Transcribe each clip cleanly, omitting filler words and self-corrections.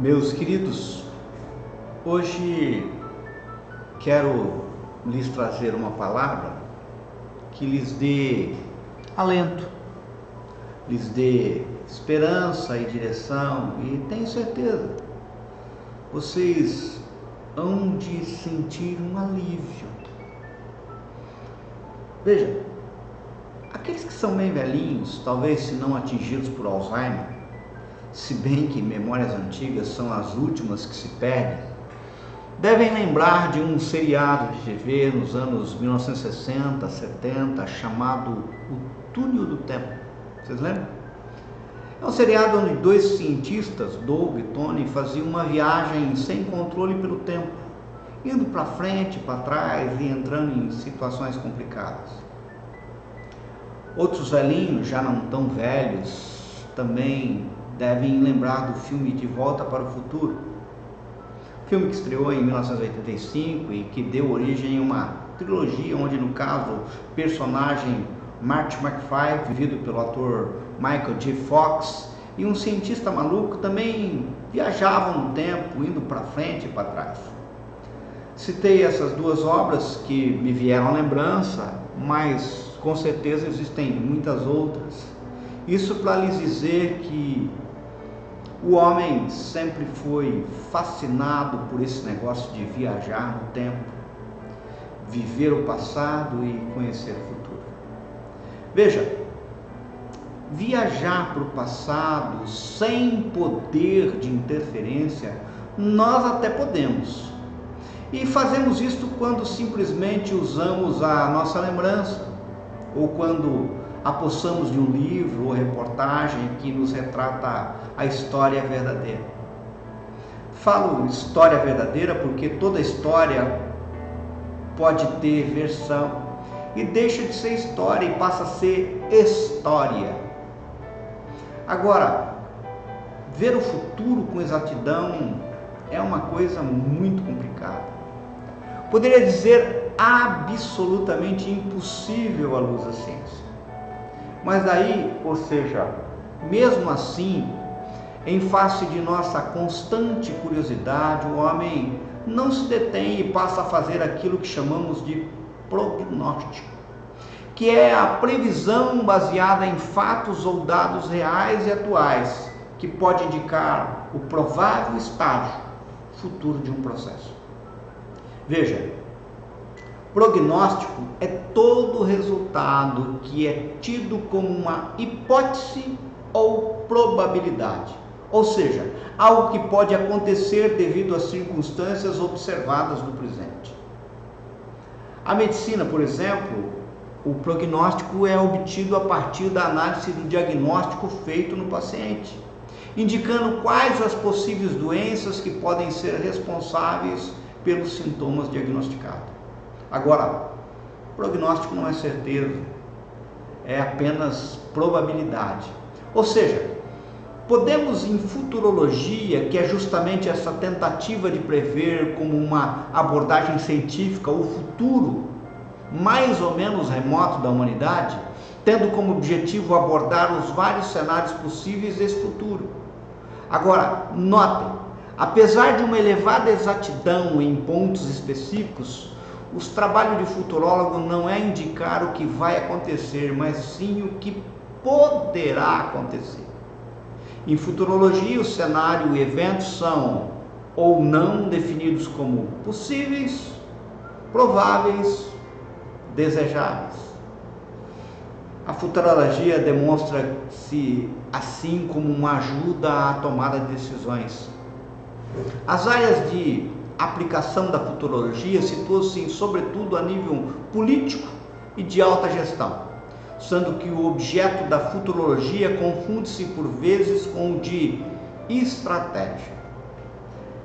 Meus queridos, hoje quero lhes trazer uma palavra que lhes dê alento, lhes dê esperança e direção, e tenho certeza, vocês hão de sentir um alívio. Veja, aqueles que são bem velhinhos, talvez se não atingidos por Alzheimer, se bem que memórias antigas são as últimas que se perdem, devem lembrar de um seriado de TV nos anos 1960, 70, chamado O Túnel do Tempo. Vocês lembram? É um seriado onde dois cientistas, Doug e Tony, faziam uma viagem sem controle pelo tempo, indo para frente, para trás e entrando em situações complicadas. Outros velhinhos, já não tão velhos, também devem lembrar do filme De Volta para o Futuro, filme que estreou em 1985 e que deu origem a uma trilogia onde, no caso, o personagem Marty McFly, vivido pelo ator Michael J. Fox, e um cientista maluco também viajavam no tempo, indo para frente e para trás. Citei essas duas obras que me vieram à lembrança, mas com certeza existem muitas outras. Isso para lhes dizer que o homem sempre foi fascinado por esse negócio de viajar no tempo, viver o passado e conhecer o futuro. Veja, viajar para o passado sem poder de interferência, nós até podemos. E fazemos isto quando simplesmente usamos a nossa lembrança, ou quando apossamos de um livro ou reportagem que nos retrata a história verdadeira. Falo história verdadeira porque toda história pode ter versão e deixa de ser história e passa a ser história. Agora, ver o futuro com exatidão é uma coisa muito complicada. Poderia dizer absolutamente impossível à luz da ciência. Mas daí, ou seja, mesmo assim, em face de nossa constante curiosidade, o homem não se detém e passa a fazer aquilo que chamamos de prognóstico, que é a previsão baseada em fatos ou dados reais e atuais, que pode indicar o provável estágio futuro de um processo. Veja, prognóstico é todo resultado que é tido como uma hipótese ou probabilidade, ou seja, algo que pode acontecer devido às circunstâncias observadas no presente. A medicina, por exemplo, o prognóstico é obtido a partir da análise do diagnóstico feito no paciente, indicando quais as possíveis doenças que podem ser responsáveis pelos sintomas diagnosticados. Agora, prognóstico não é certeza, é apenas probabilidade. Ou seja, podemos em futurologia, que é justamente essa tentativa de prever como uma abordagem científica o futuro mais ou menos remoto da humanidade, tendo como objetivo abordar os vários cenários possíveis desse futuro. Agora, notem, apesar de uma elevada exatidão em pontos específicos, os trabalhos de futurólogo não é indicar o que vai acontecer, mas sim o que poderá acontecer. Em futurologia, o cenário e eventos são ou não definidos como possíveis, prováveis, desejáveis. A futurologia demonstra-se assim como uma ajuda à tomada de decisões. As áreas de aplicação da futurologia situam-se sobretudo a nível político e de alta gestão, sendo que o objeto da futurologia confunde-se por vezes com o de estratégia.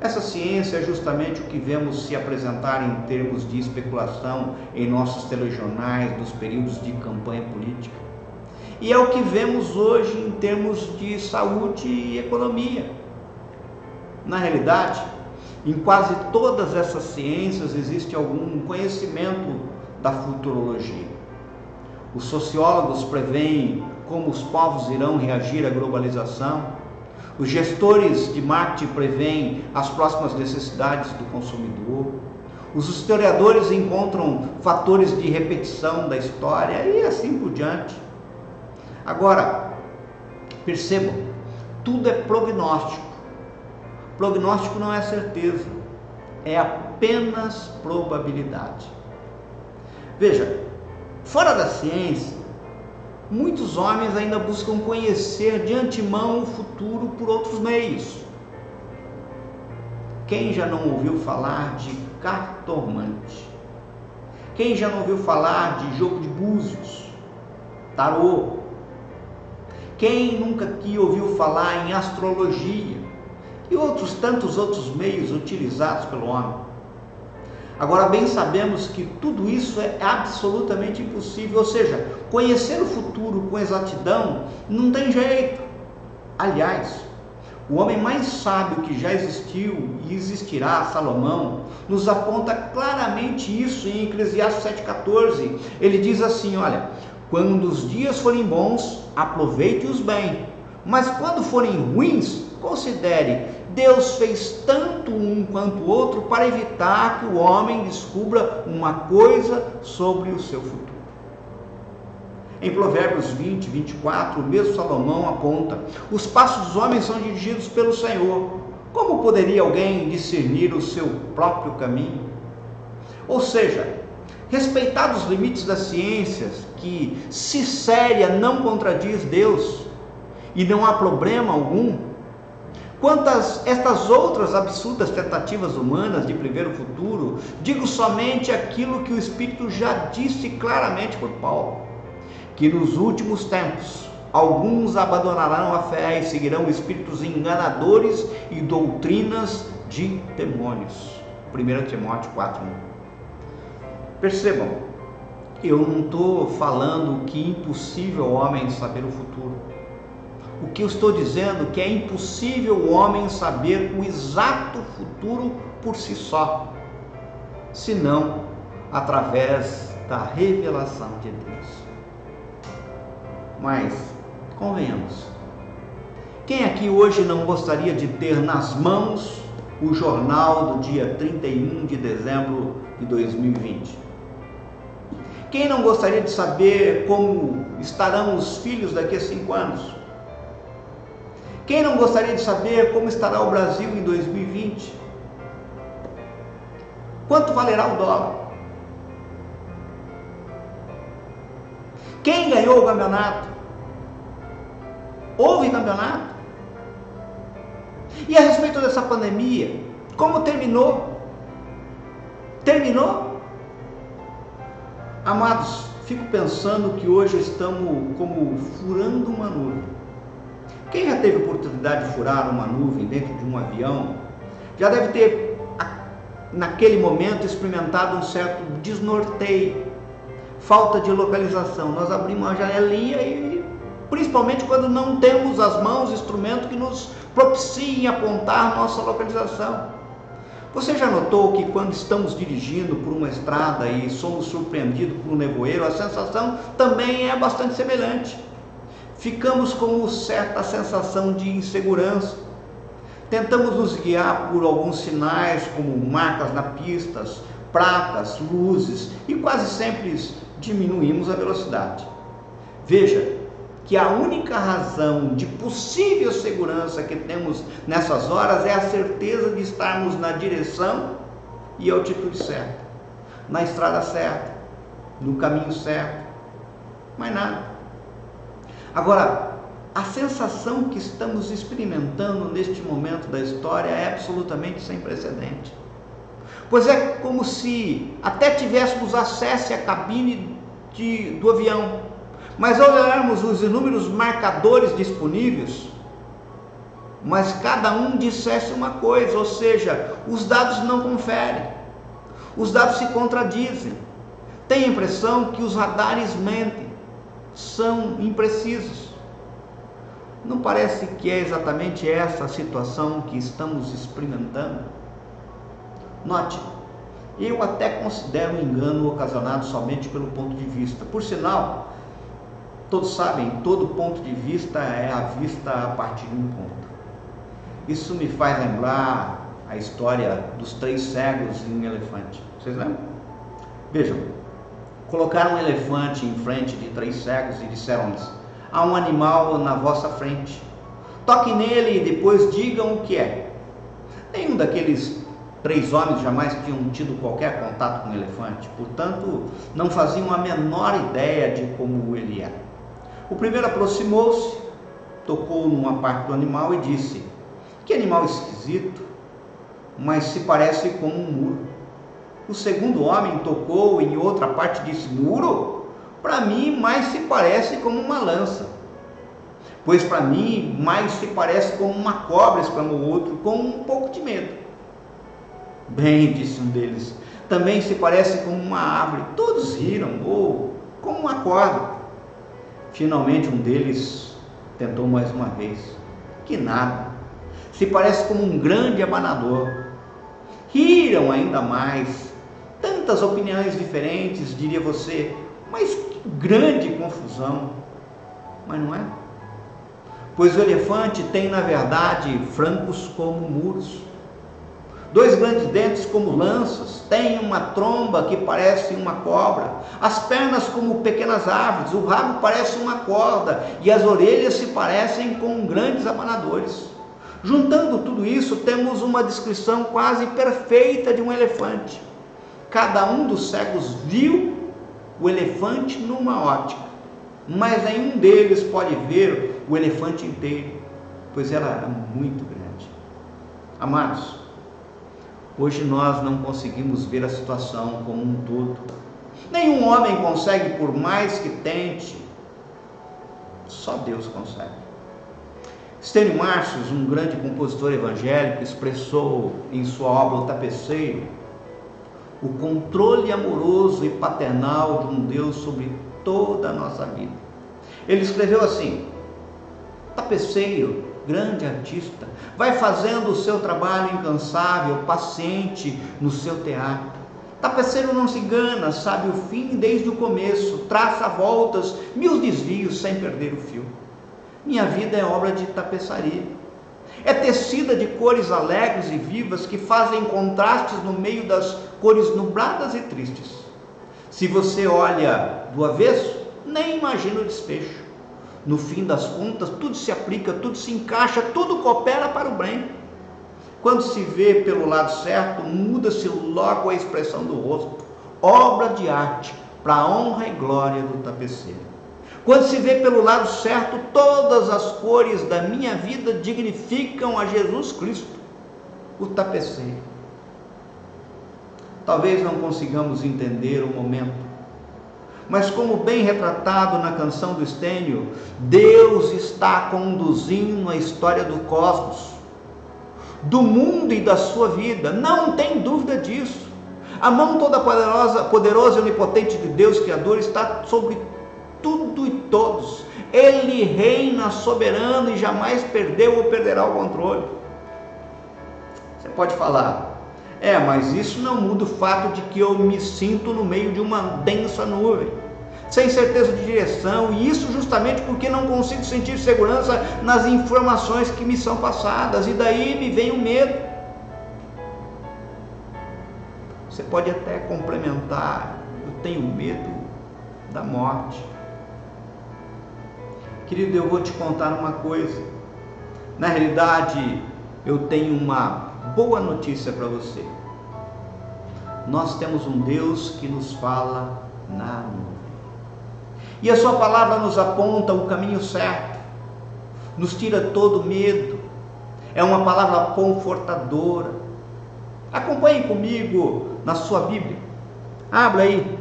Essa ciência é justamente o que vemos se apresentar em termos de especulação em nossos telejornais dos períodos de campanha política. E é o que vemos hoje em termos de saúde e economia. Na realidade, em quase todas essas ciências existe algum conhecimento da futurologia. Os sociólogos preveem como os povos irão reagir à globalização. Os gestores de marketing preveem as próximas necessidades do consumidor. Os historiadores encontram fatores de repetição da história e assim por diante. Agora, percebam, tudo é prognóstico. Prognóstico não é certeza, é apenas probabilidade. Veja, fora da ciência, muitos homens ainda buscam conhecer de antemão o futuro por outros meios. Quem já não ouviu falar de cartomante? Quem já não ouviu falar de jogo de búzios, tarô? Quem nunca aqui ouviu falar em astrologia e tantos outros meios utilizados pelo homem? Agora, bem sabemos que tudo isso é absolutamente impossível, ou seja, conhecer o futuro com exatidão não tem jeito. Aliás, o homem mais sábio que já existiu e existirá, Salomão, nos aponta claramente isso em Eclesiastes 7,14. Ele diz assim, olha, quando os dias forem bons, aproveite-os bem, mas quando forem ruins, considere, Deus fez tanto um quanto o outro para evitar que o homem descubra uma coisa sobre o seu futuro. Em Provérbios 20, 24, o mesmo Salomão aponta, os passos dos homens são dirigidos pelo Senhor. Como poderia alguém discernir o seu próprio caminho? Ou seja, respeitar os limites das ciências, que se séria não contradiz Deus e não há problema algum, quanto a estas outras absurdas tentativas humanas de prever o futuro, digo somente aquilo que o Espírito já disse claramente por Paulo, que nos últimos tempos alguns abandonarão a fé e seguirão espíritos enganadores e doutrinas de demônios. 1 Timóteo 4:1. Percebam, eu não estou falando que é impossível o homem saber o futuro. O que eu estou dizendo é que é impossível o homem saber o exato futuro por si só, senão através da revelação de Deus. Mas, convenhamos, quem aqui hoje não gostaria de ter nas mãos o jornal do dia 31 de dezembro de 2020? Quem não gostaria de saber como estarão os filhos daqui a 5 anos? Quem não gostaria de saber como estará o Brasil em 2020? Quanto valerá o dólar? Quem ganhou o campeonato? Houve campeonato? E a respeito dessa pandemia, como terminou? Terminou? Amados, fico pensando que hoje estamos como furando uma nuvem. Quem já teve oportunidade de furar uma nuvem dentro de um avião, já deve ter, naquele momento, experimentado um certo desnorteio, falta de localização. Nós abrimos uma janelinha e, principalmente quando não temos às mãos instrumentos que nos propiciem apontar nossa localização. Você já notou que quando estamos dirigindo por uma estrada e somos surpreendidos por um nevoeiro, a sensação também é bastante semelhante. Ficamos com certa sensação de insegurança. Tentamos nos guiar por alguns sinais, como marcas na pista, placas, luzes, e quase sempre diminuímos a velocidade. Veja que a única razão de possível segurança que temos nessas horas é a certeza de estarmos na direção e altitude certa, na estrada certa, no caminho certo, mais nada. Agora, a sensação que estamos experimentando neste momento da história é absolutamente sem precedente. Pois é como se até tivéssemos acesso à cabine do avião, mas ao olharmos os inúmeros marcadores disponíveis, mas cada um dissesse uma coisa, ou seja, os dados não conferem, os dados se contradizem. Tem a impressão que os radares mentem, são imprecisos. Não parece que é exatamente essa a situação que estamos experimentando? Note, eu até considero um engano ocasionado somente pelo ponto de vista. Por sinal, todos sabem, todo ponto de vista é a vista a partir de um ponto. Isso me faz lembrar a história dos 3 cegos e um elefante. Vocês lembram? Vejam, colocaram um elefante em frente de 3 cegos e disseram-lhes: há um animal na vossa frente, toquem nele e depois digam o que é. Nenhum daqueles 3 homens jamais tinham tido qualquer contato com o elefante, portanto não faziam a menor ideia de como ele era. O primeiro aproximou-se, tocou numa parte do animal e disse: que animal esquisito, mas se parece com um muro. O segundo homem tocou em outra parte e disse: muro? Para mim mais se parece como uma lança. Pois para mim mais se parece como uma cobra, exclamou o outro, com um pouco de medo. Bem, disse um deles, também se parece como uma árvore. Todos riram, ou como uma corda. Finalmente um deles tentou mais uma vez. Que nada, se parece como um grande abanador. Riram ainda mais. Tantas opiniões diferentes, diria você, mas que grande confusão. Mas não é? Pois o elefante tem, na verdade, flancos como muros, 2 grandes dentes como lanças, tem uma tromba que parece uma cobra, as pernas como pequenas árvores, o rabo parece uma corda e as orelhas se parecem com grandes abanadores. Juntando tudo isso, temos uma descrição quase perfeita de um elefante. Cada um dos cegos viu o elefante numa ótica, mas nenhum deles pode ver o elefante inteiro, pois ela era muito grande. Amados, hoje nós não conseguimos ver a situação como um todo. Nenhum homem consegue, por mais que tente. Só Deus consegue. Estênio Marcius, um grande compositor evangélico, expressou em sua obra O Tapeceiro o controle amoroso e paternal de um Deus sobre toda a nossa vida. Ele escreveu assim: tapeceiro, grande artista, vai fazendo o seu trabalho incansável, paciente no seu teatro. Tapeceiro não se engana, sabe o fim desde o começo, traça voltas, 1000 desvios sem perder o fio. Minha vida é obra de tapeçaria. É tecida de cores alegres e vivas que fazem contrastes no meio das cores nubladas e tristes. Se você olha do avesso, nem imagina o desfecho. No fim das contas, tudo se aplica, tudo se encaixa, tudo coopera para o bem. Quando se vê pelo lado certo, muda-se logo a expressão do rosto. Obra de arte, para a honra e glória do tapeceiro. Quando se vê pelo lado certo, todas as cores da minha vida dignificam a Jesus Cristo, o tapeceiro. Talvez não consigamos entender o momento, mas como bem retratado na canção do Estênio, Deus está conduzindo a história do cosmos, do mundo e da sua vida, não tem dúvida disso. A mão toda poderosa e onipotente de Deus Criador está sobre tudo e todos. Ele reina soberano e jamais perdeu ou perderá o controle. Você pode falar: mas isso não muda o fato de que eu me sinto no meio de uma densa nuvem, sem certeza de direção, e isso justamente porque não consigo sentir segurança nas informações que me são passadas, e daí me vem o medo. Você pode até complementar: eu tenho medo da morte. Querido, eu vou te contar uma coisa. Na realidade, eu tenho uma boa notícia para você. Nós temos um Deus que nos fala na nuvem. E a sua palavra nos aponta o caminho certo, nos tira todo medo. É uma palavra confortadora. Acompanhe comigo na sua Bíblia. Abra aí,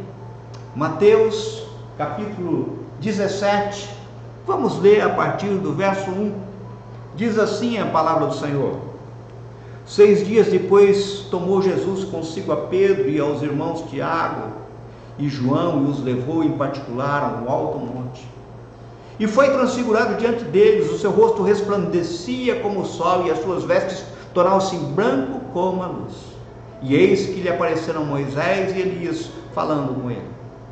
Mateus capítulo 17. Vamos ler a partir do verso 1. Diz assim a palavra do Senhor: 6 dias depois tomou Jesus consigo a Pedro e aos irmãos Tiago e João e os levou em particular a um alto monte. E foi transfigurado diante deles, o seu rosto resplandecia como o sol e as suas vestes tornaram-se branco como a luz. E eis que lhe apareceram Moisés e Elias falando com ele.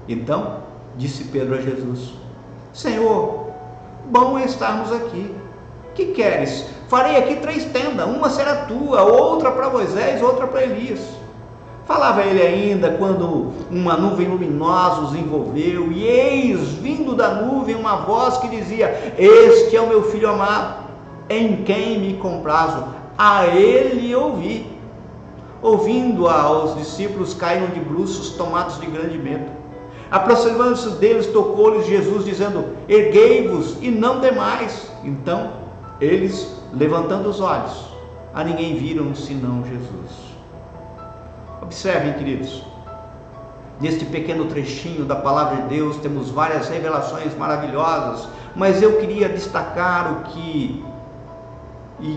Então disse Pedro a Jesus: Senhor, bom é estarmos aqui. Que queres? farei aqui 3 tendas, uma será tua, outra para Moisés, outra para Elias. Falava ele ainda quando uma nuvem luminosa os envolveu, e eis, vindo da nuvem, uma voz que dizia: este é o meu filho amado, em quem me comprazo, a ele ouvi. Ouvindo-a, os discípulos caíram de bruços, tomados de grande medo. Aproximando-se deles, tocou-lhes Jesus, dizendo: erguei-vos e não temais. Então, eles, levantando os olhos, a ninguém viram senão Jesus. Observem, queridos, neste pequeno trechinho da palavra de Deus temos várias revelações maravilhosas, mas eu queria destacar o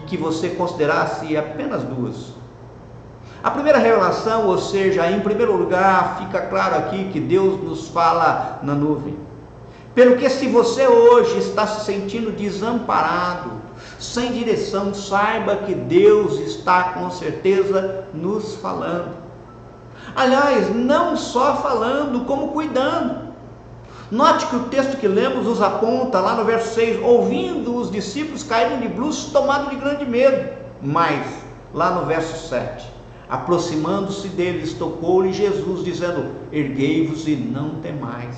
que você considerasse apenas 2. A primeira revelação, ou seja, em primeiro lugar, fica claro aqui que Deus nos fala na nuvem. Pelo que, se você hoje está se sentindo desamparado, sem direção, saiba que Deus está com certeza nos falando. Aliás, não só falando, como cuidando. Note que o texto que lemos nos aponta lá no verso 6, ouvindo os discípulos caírem de bruços, tomados de grande medo. Mas, lá no verso 7, aproximando-se deles, tocou-lhe Jesus, dizendo: erguei-vos e não temais.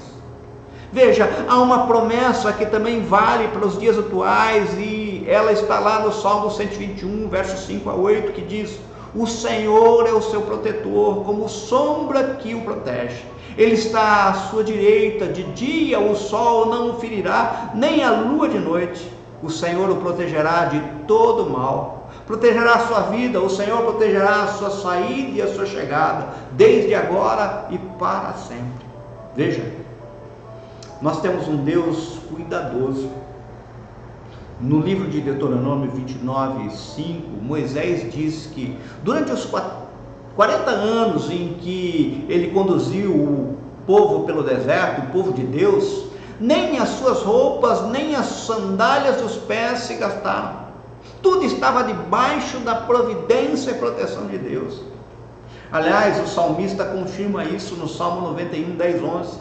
Veja, há uma promessa que também vale para os dias atuais, e ela está lá no Salmo 121, versos 5 a 8, que diz: o Senhor é o seu protetor, como sombra que o protege. Ele está à sua direita, de dia o sol não o ferirá, nem a lua de noite. O Senhor o protegerá de todo mal. Protegerá a sua vida, o Senhor protegerá a sua saída e a sua chegada, desde agora e para sempre. Veja, nós temos um Deus cuidadoso. No livro de Deuteronômio 29, 5, Moisés diz que durante os 40 anos em que ele conduziu o povo pelo deserto, o povo de Deus, nem as suas roupas, nem as sandálias dos pés se gastaram. Tudo estava debaixo da providência e proteção de Deus. Aliás, o salmista confirma isso no Salmo 91, 10, 11.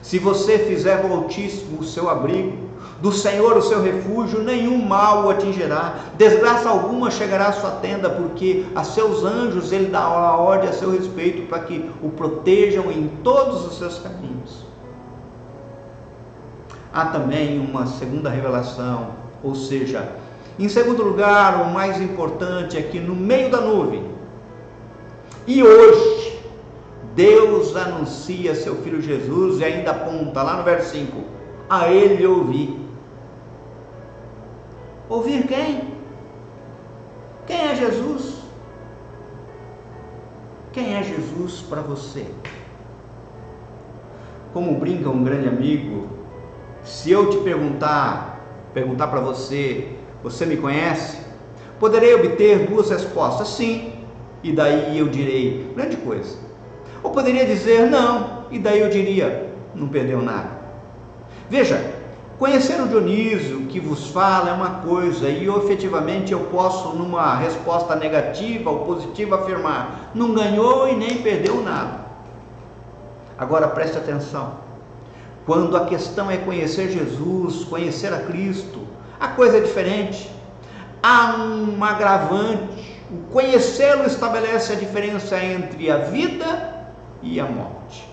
Se você fizer do Altíssimo o seu abrigo, do Senhor o seu refúgio, nenhum mal o atingirá, desgraça alguma chegará à sua tenda, porque a seus anjos ele dá a ordem a seu respeito, para que o protejam em todos os seus caminhos. Há também uma segunda revelação, ou seja, em segundo lugar, o mais importante é que no meio da nuvem, e hoje, Deus anuncia seu Filho Jesus, e ainda aponta lá no verso 5, a ele ouvi. Ouvir quem? Quem é Jesus? Quem é Jesus para você? Como brinca um grande amigo, se eu te perguntar para você, você me conhece? Poderei obter 2 respostas, sim, e daí eu direi, grande coisa. Ou poderia dizer não, e daí eu diria, não perdeu nada. Veja, conhecer o Dionísio que vos fala é uma coisa, e efetivamente eu posso, numa resposta negativa ou positiva, afirmar, não ganhou e nem perdeu nada. Agora preste atenção, quando a questão é conhecer Jesus, conhecer a Cristo, a coisa é diferente. Há um agravante, o conhecê-lo estabelece a diferença entre a vida e a morte.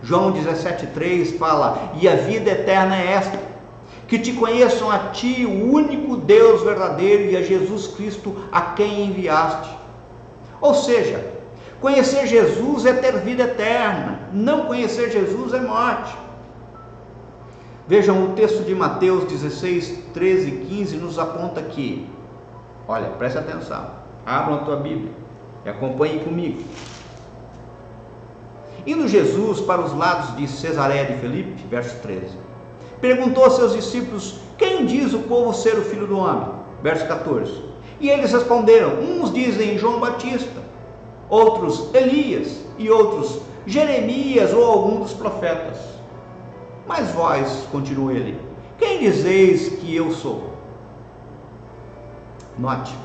João 17,3 fala, e a vida eterna é esta, que te conheçam a ti, o único Deus verdadeiro, e a Jesus Cristo, a quem enviaste. Ou seja, conhecer Jesus é ter vida eterna, não conhecer Jesus é morte. Vejam, o texto de Mateus 16, 13 e 15 nos aponta aqui. Olha, preste atenção, abram a tua Bíblia e acompanhe comigo. Indo Jesus para os lados de Cesareia de Filipe, verso 13, perguntou aos seus discípulos, quem diz o povo ser o Filho do Homem? Verso 14, e eles responderam, uns dizem João Batista, outros Elias, e outros Jeremias ou algum dos profetas. Mas vós, continuou ele, quem dizeis que eu sou? Note,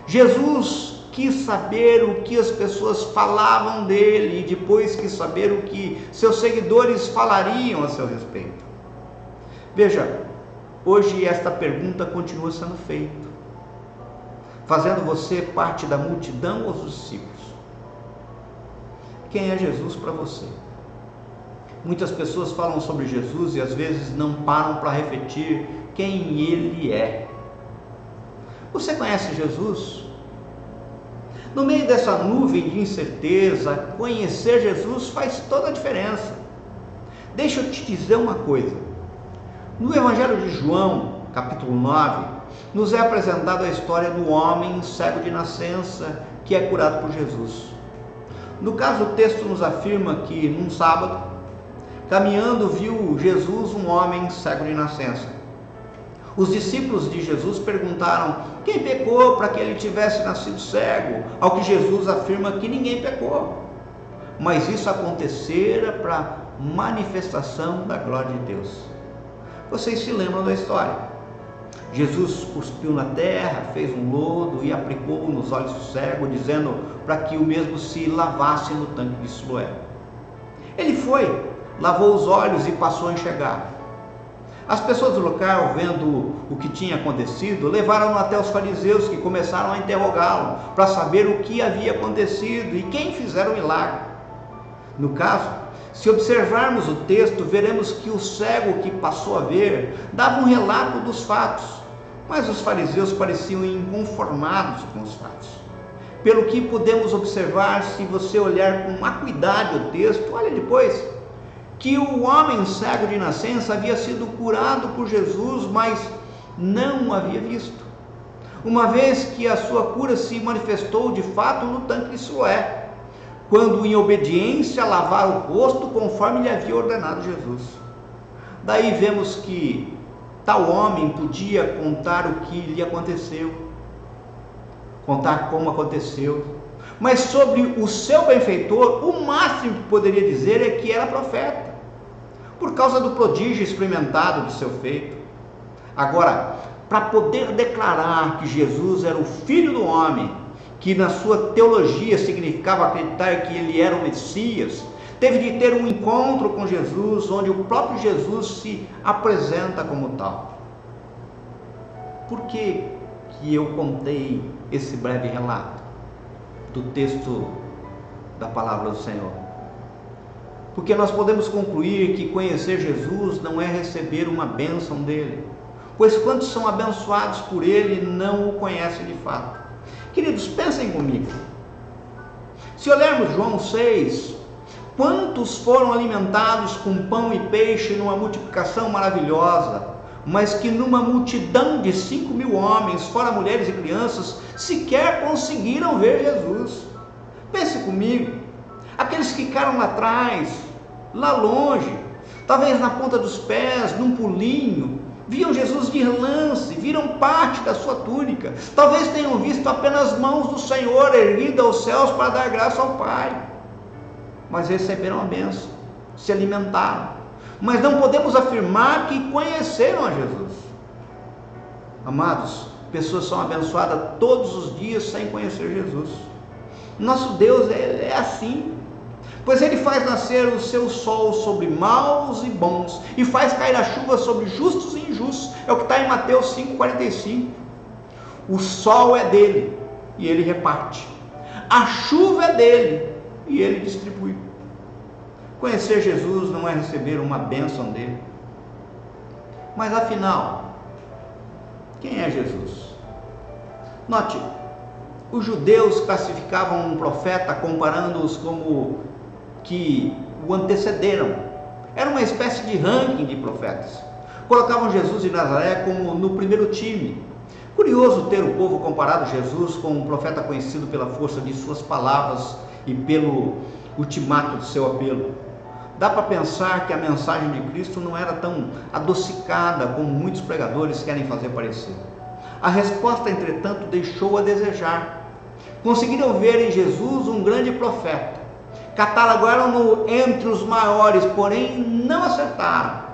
Jesus quis saber o que as pessoas falavam dele, e depois quis saber o que seus seguidores falariam a seu respeito. Veja, hoje esta pergunta continua sendo feita. fazendo você parte da multidão ou dos discípulos? Quem é Jesus para você? Muitas pessoas falam sobre Jesus e às vezes não param para refletir quem ele é. Você conhece Jesus? No meio dessa nuvem de incerteza, conhecer Jesus faz toda a diferença. Deixa eu te dizer uma coisa. No Evangelho de João, capítulo 9, nos é apresentada a história do homem cego de nascença que é curado por Jesus. No caso, o texto nos afirma que, num sábado, caminhando, viu Jesus um homem cego de nascença. Os discípulos de Jesus perguntaram quem pecou para que ele tivesse nascido cego, ao que Jesus afirma que ninguém pecou, mas isso acontecera para manifestação da glória de Deus. Vocês se lembram da história? Jesus cuspiu na terra, fez um lodo e aplicou nos olhos do cego, dizendo para que o mesmo se lavasse no tanque de Siloé. Ele foi, lavou os olhos e passou a enxergar. As pessoas do local, vendo o que tinha acontecido, levaram-no até os fariseus, que começaram a interrogá-lo para saber o que havia acontecido e quem fizera o milagre. No caso, se observarmos o texto, veremos que o cego que passou a ver dava um relato dos fatos, mas os fariseus pareciam inconformados com os fatos. Pelo que podemos observar, se você olhar com acuidade o texto, olha depois, que o homem cego de nascença havia sido curado por Jesus, mas não o havia visto, uma vez que a sua cura se manifestou de fato no tanque de Siloé, quando em obediência lavara o rosto conforme lhe havia ordenado Jesus. Daí vemos que tal homem podia contar o que lhe aconteceu, contar como aconteceu, mas sobre o seu benfeitor, o máximo que poderia dizer é que era profeta, por causa do prodígio experimentado de seu feito. Agora, para poder declarar que Jesus era o Filho do Homem, que na sua teologia significava acreditar que ele era o Messias, teve de ter um encontro com Jesus, onde o próprio Jesus se apresenta como tal. Por que eu contei esse breve relato do texto da palavra do Senhor? Porque nós podemos concluir que conhecer Jesus não é receber uma bênção dele, pois quantos são abençoados por ele não o conhecem de fato. Queridos, pensem comigo. Se olharmos João 6, quantos foram alimentados com pão e peixe numa multiplicação maravilhosa, mas que numa multidão de 5.000 homens, fora mulheres e crianças, sequer conseguiram ver Jesus? Pense comigo. Aqueles que ficaram lá atrás, lá longe, talvez na ponta dos pés, num pulinho, viam Jesus de relance, viram parte da sua túnica, talvez tenham visto apenas mãos do Senhor erguidas aos céus para dar graça ao Pai, mas receberam a bênção, se alimentaram, mas não podemos afirmar que conheceram a Jesus. Amados, pessoas são abençoadas todos os dias sem conhecer Jesus. Nosso Deus é assim, pois ele faz nascer o seu sol sobre maus e bons, e faz cair a chuva sobre justos e injustos. É o que está em Mateus 5,45. O sol é dele e ele reparte, a chuva é dele e ele distribui. Conhecer Jesus não é receber uma bênção dele. Mas afinal, quem é Jesus? Note, os judeus classificavam um profeta comparando-os como que o antecederam. Era uma espécie de ranking de profetas. Colocavam Jesus de Nazaré como no primeiro time. Curioso ter o povo comparado Jesus com um profeta conhecido pela força de suas palavras e pelo ultimato de seu apelo. Dá para pensar que a mensagem de Cristo não era tão adocicada como muitos pregadores querem fazer parecer. A resposta, entretanto, deixou a desejar. Conseguiram ver em Jesus um grande profeta. Catalogaram-no entre os maiores, porém não acertaram.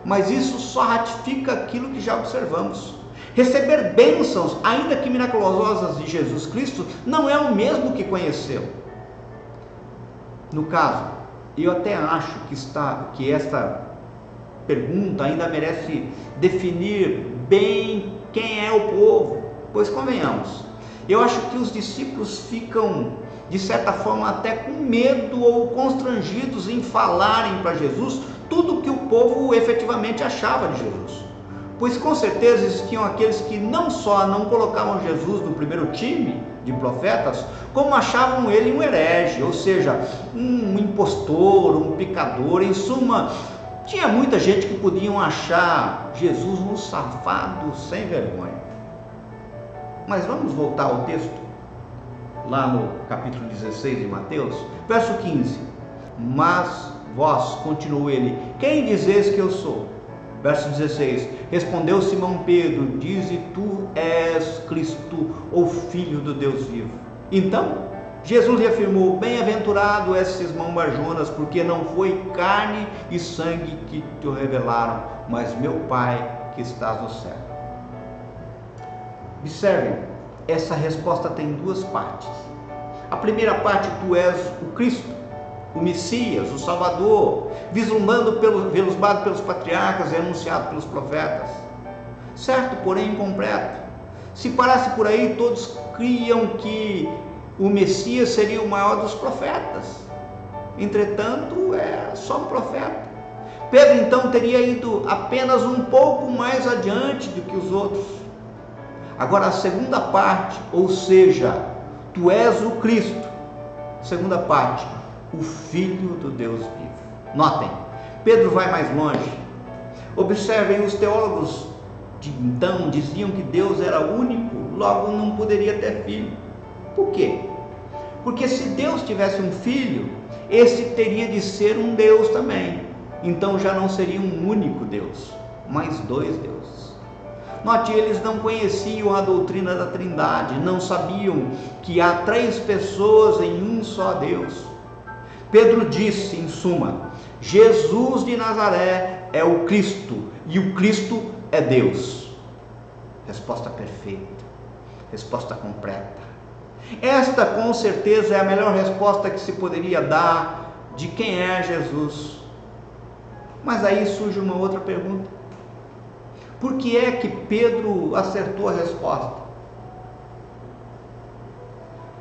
Mas isso só ratifica aquilo que já observamos. Receber bênçãos, ainda que miraculosas, de Jesus Cristo não é o mesmo que conhecê-lo. No caso, eu até acho que esta pergunta ainda merece definir bem quem é o povo, pois convenhamos, eu acho que os discípulos ficam, de certa forma, até com medo ou constrangidos em falarem para Jesus tudo o que o povo efetivamente achava de Jesus. Pois com certeza existiam aqueles que não só não colocavam Jesus no primeiro time de profetas, como achavam ele um herege, ou seja, um impostor, um pecador. Em suma, tinha muita gente que podiam achar Jesus um safado sem vergonha. Mas vamos voltar ao texto, lá no capítulo 16 de Mateus, verso 15. Mas vós, continuou ele, quem dizeis que eu sou? Verso 16, respondeu Simão Pedro, dize tu és Cristo, o Filho do Deus vivo. Então, Jesus lhe afirmou, bem-aventurado és Simão Bar-Jonas, porque não foi carne e sangue que te revelaram, mas meu Pai que estás no céu. Observem, essa resposta tem duas partes. A primeira parte, tu és o Cristo, o Messias, o Salvador, vislumbrado pelos patriarcas e anunciado pelos profetas. Certo, porém incompleto. Se parasse por aí, todos criam que o Messias seria o maior dos profetas. Entretanto, é só um profeta. Pedro então teria ido apenas um pouco mais adiante do que os outros. Agora a segunda parte, ou seja, tu és o Cristo. Segunda parte, o Filho do Deus vivo. Notem, Pedro vai mais longe. Observem, os teólogos de então diziam que Deus era único, logo não poderia ter filho. Por quê? Porque se Deus tivesse um filho, esse teria de ser um Deus também. Então já não seria um único Deus, mas dois deuses. Note, eles não conheciam a doutrina da Trindade, não sabiam que há três pessoas em um só Deus. Pedro disse, em suma, Jesus de Nazaré é o Cristo, e o Cristo é Deus. Resposta perfeita, resposta completa. Esta, com certeza, é a melhor resposta que se poderia dar de quem é Jesus. Mas aí surge uma outra pergunta. Por que é que Pedro acertou a resposta?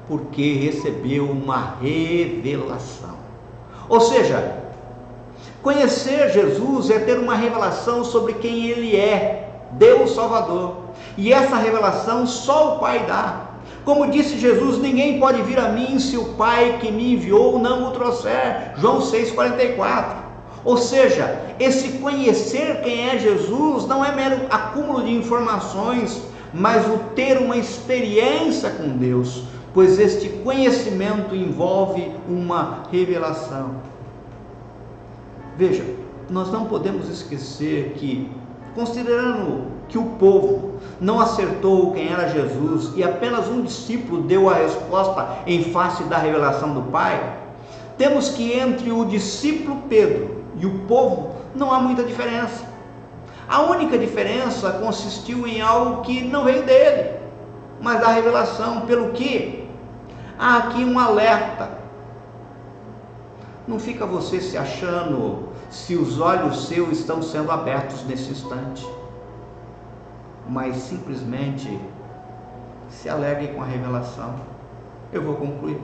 Porque recebeu uma revelação. Ou seja, conhecer Jesus é ter uma revelação sobre quem Ele é, Deus Salvador. E essa revelação só o Pai dá. Como disse Jesus, ninguém pode vir a mim se o Pai que me enviou não o trouxer. João 6,44. Ou seja, esse conhecer quem é Jesus não é mero acúmulo de informações, mas o ter uma experiência com Deus, pois este conhecimento envolve uma revelação. Veja, nós não podemos esquecer que, considerando que o povo não acertou quem era Jesus e apenas um discípulo deu a resposta em face da revelação do Pai, temos que entre o discípulo Pedro e o povo não há muita diferença. A única diferença consistiu em algo que não veio dele, mas da revelação. Pelo que há aqui um alerta. Não fica você se achando se os olhos seus estão sendo abertos nesse instante, mas simplesmente se alegre com a revelação. Eu vou concluir.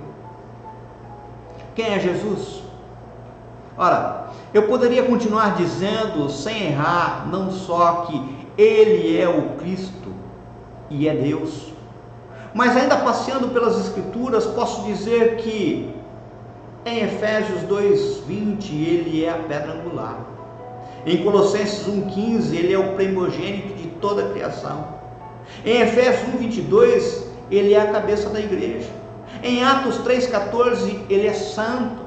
Quem é Jesus? Ora, eu poderia continuar dizendo, sem errar, não só que Ele é o Cristo e é Deus, mas ainda passeando pelas Escrituras, posso dizer que em Efésios 2:20 Ele é a pedra angular. Em Colossenses 1:15 Ele é o primogênito de toda a criação. Em Efésios 1:22 Ele é a cabeça da igreja. Em Atos 3:14 Ele é santo.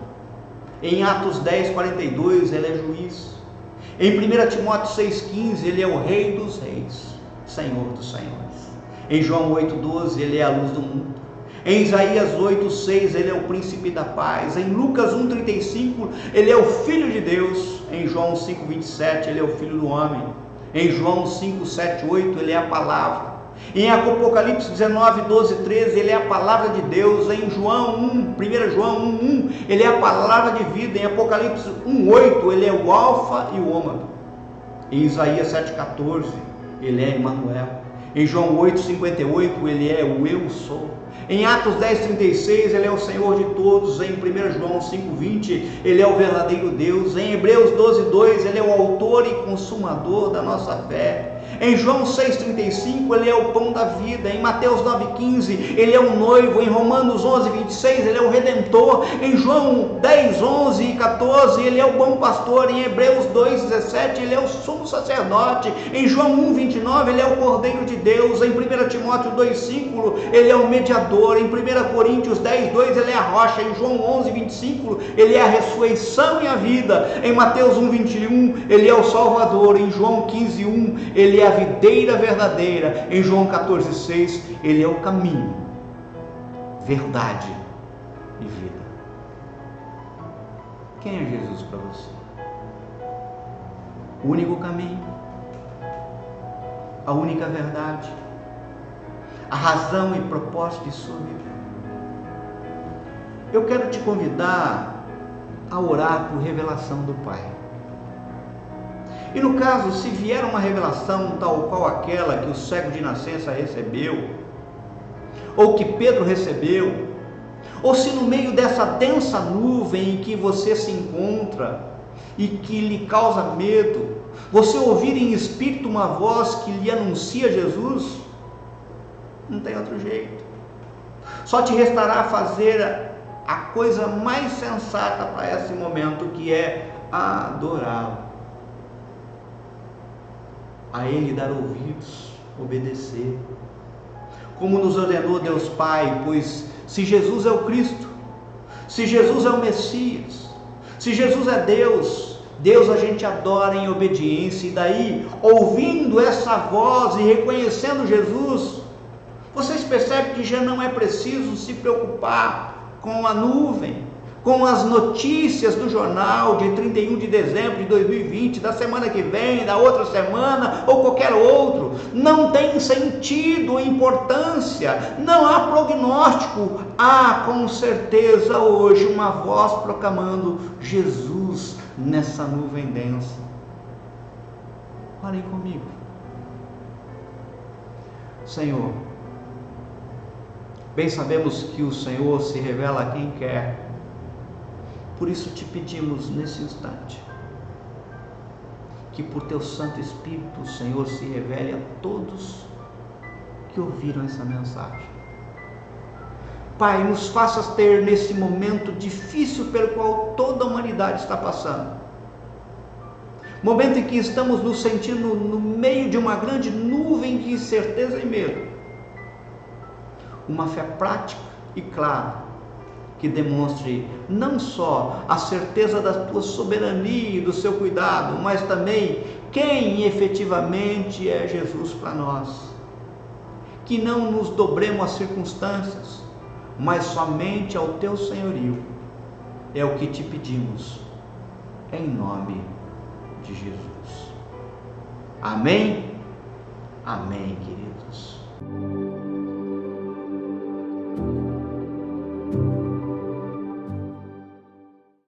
Em Atos 10:42 Ele é juiz. Em 1 Timóteo 6:15 Ele é o Rei dos reis, Senhor dos senhores. Em João 8:12 Ele é a luz do mundo. Em Isaías 8:6 Ele é o príncipe da paz. Em Lucas 1:35 Ele é o Filho de Deus. Em João 5:27 Ele é o Filho do homem. Em João 5:7-8 Ele é a palavra. Em Apocalipse 19:12-13 Ele é a palavra de Deus. Em 1 João 1:1 Ele é a palavra de vida. Em Apocalipse 1:8 Ele é o alfa e o ômega. Em Isaías 7:14 Ele é Emmanuel. Em João 8,58, ele é o eu sou. Em Atos 10,36, ele é o Senhor de todos. Em 1 João 5,20, ele é o verdadeiro Deus. Em Hebreus 12,2, ele é o autor e consumador da nossa fé. Em João 6,35, ele é o pão da vida. Em Mateus 9,15, ele é o noivo. Em Romanos 11,26, ele é o redentor. Em João 10, 11 e 14, ele é o bom pastor. Em Hebreus 2,17, ele é o sumo sacerdote. Em João 1,29, ele é o cordeiro de Deus. Em 1 Timóteo 2,5, ele é o mediador. Em 1 Coríntios 10,2, ele é a rocha. Em João 11,25, ele é a ressurreição e a vida. Em Mateus 1,21, ele é o salvador. Em João 15,1, ele é a videira verdadeira. Em João 14,6, ele é o caminho, verdade e vida. Quem é Jesus para você? O único caminho, a única verdade, a razão e propósito de sua vida. Eu quero te convidar a orar por revelação do Pai. E no caso, se vier uma revelação tal qual aquela que o cego de nascença recebeu, ou que Pedro recebeu, ou se no meio dessa densa nuvem em que você se encontra e que lhe causa medo, você ouvir em espírito uma voz que lhe anuncia Jesus, não tem outro jeito. Só te restará fazer a coisa mais sensata para esse momento, que é adorá-lo. A Ele dar ouvidos, obedecer, como nos ordenou Deus Pai, pois se Jesus é o Cristo, se Jesus é o Messias, se Jesus é Deus, Deus a gente adora em obediência. E daí, ouvindo essa voz e reconhecendo Jesus, vocês percebem que já não é preciso se preocupar com a nuvem, com as notícias do jornal de 31 de dezembro de 2020, da semana que vem, da outra semana ou qualquer outro. Não tem sentido, importância, não há prognóstico. Há com certeza hoje uma voz proclamando Jesus nessa nuvem densa. Orem comigo. Senhor, bem sabemos que o Senhor se revela a quem quer. Por isso te pedimos nesse instante, que por teu Santo Espírito o Senhor se revele a todos que ouviram essa mensagem. Pai, nos faças ter nesse momento difícil pelo qual toda a humanidade está passando, momento em que estamos nos sentindo no meio de uma grande nuvem de incerteza e medo, uma fé prática e clara, que demonstre não só a certeza da tua soberania e do seu cuidado, mas também quem efetivamente é Jesus para nós. Que não nos dobremos às circunstâncias, mas somente ao teu senhorio. É o que te pedimos, em nome de Jesus. Amém? Amém, queridos.